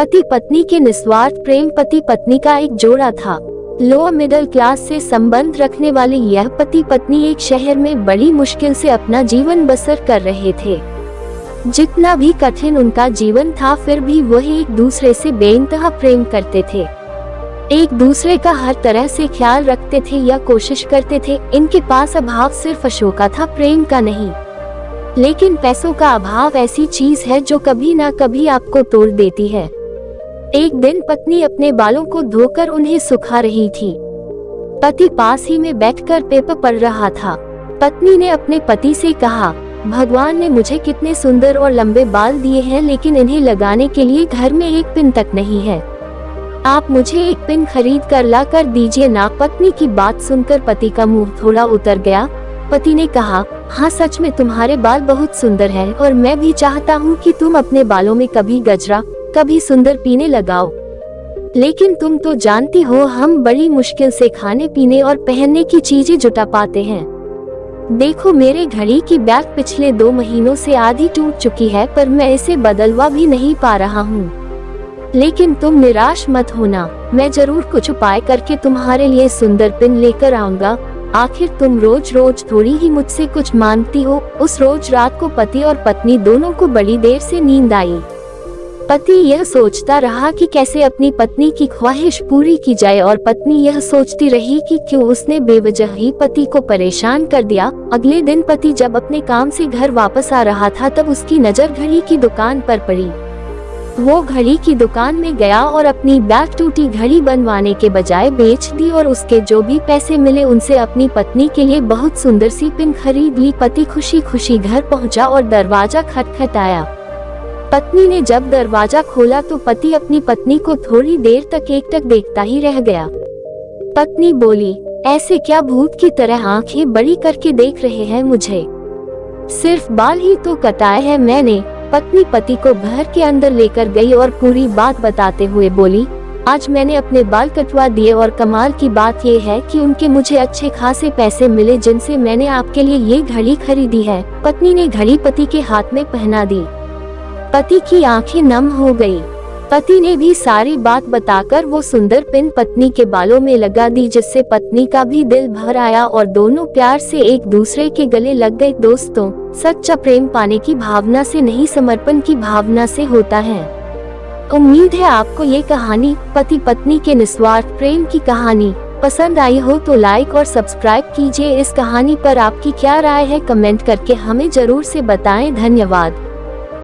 पति पत्नी के निस्वार्थ प्रेम। पति पत्नी का एक जोड़ा था। लोअर मिडिल क्लास से संबंध रखने वाले यह पति पत्नी एक शहर में बड़ी मुश्किल से अपना जीवन बसर कर रहे थे। जितना भी कठिन उनका जीवन था, फिर भी वह एक दूसरे से बेइंतहा प्रेम करते थे। एक दूसरे का हर तरह से ख्याल रखते थे या कोशिश करते थे। इनके पास अभाव सिर्फ अशोक का था, प्रेम का नहीं। लेकिन पैसों का अभाव ऐसी चीज है जो कभी ना कभी आपको तोड़ देती है। एक दिन पत्नी अपने बालों को धोकर उन्हें सुखा रही थी। पति पास ही में बैठकर पेपर पढ़ रहा था। पत्नी ने अपने पति से कहा, भगवान ने मुझे कितने सुंदर और लंबे बाल दिए हैं, लेकिन इन्हें लगाने के लिए घर में एक पिन तक नहीं है। आप मुझे एक पिन खरीद कर ला कर दीजिए ना। पत्नी की बात सुनकर पति का मुंह थोड़ा उतर गया। पति ने कहा, हाँ सच में तुम्हारे बाल बहुत सुंदर हैं और मैं भी चाहता हूँ कि तुम अपने बालों में कभी गजरा, कभी सुंदर पीने लगाओ। लेकिन तुम तो जानती हो हम बड़ी मुश्किल से खाने पीने और पहनने की चीजें जुटा पाते हैं। देखो मेरे घड़ी की बैग पिछले 2 महीनों से आधी टूट चुकी है, पर मैं इसे बदलवा भी नहीं पा रहा हूँ। लेकिन तुम निराश मत होना, मैं जरूर कुछ उपाय करके तुम्हारे लिए सुंदर पिन लेकर आऊंगा। आखिर तुम रोज रोज थोड़ी ही मुझसे कुछ मांगती हो। उस रोज रात को पति और पत्नी दोनों को बड़ी देर से नींद आई। पति यह सोचता रहा कि कैसे अपनी पत्नी की ख्वाहिश पूरी की जाए, और पत्नी यह सोचती रही कि क्यों उसने बेवजह ही पति को परेशान कर दिया। अगले दिन पति जब अपने काम से घर वापस आ रहा था, तब उसकी नजर घड़ी की दुकान पर पड़ी। वो घड़ी की दुकान में गया और अपनी बैग टूटी घड़ी बनवाने के बजाय बेच दी, और उसके जो भी पैसे मिले उनसे अपनी पत्नी के लिए बहुत सुंदर सी पिन खरीद ली। पति खुशी खुशी घर पहुंचा और दरवाजा खटखटाया। पत्नी ने जब दरवाजा खोला तो पति अपनी पत्नी को थोड़ी देर तक एकटक देखता ही रह गया। पत्नी बोली, ऐसे क्या भूत की तरह आंखें बड़ी करके देख रहे हैं मुझे? सिर्फ बाल ही तो कटाए हैं मैंने। पत्नी पति को घर के अंदर लेकर गई और पूरी बात बताते हुए बोली, आज मैंने अपने बाल कटवा दिए और कमाल की बात ये है कि उनके मुझे अच्छे खासे पैसे मिले, जिनसे मैंने आपके लिए ये घड़ी खरीदी है। पत्नी ने घड़ी पति के हाथ में पहना दी। पति की आंखें नम हो गई। पति ने भी सारी बात बताकर वो सुंदर पिन पत्नी के बालों में लगा दी, जिससे पत्नी का भी दिल भर आया और दोनों प्यार से एक दूसरे के गले लग गए। दोस्तों, सच्चा प्रेम पाने की भावना से नहीं, समर्पण की भावना से होता है। उम्मीद है आपको ये कहानी, पति पत्नी के निस्वार्थ प्रेम की कहानी, पसंद आई हो तो लाइक और सब्सक्राइब कीजिए। इस कहानी पर आपकी क्या राय है, कमेंट करके हमें जरूर से बताएं। धन्यवाद।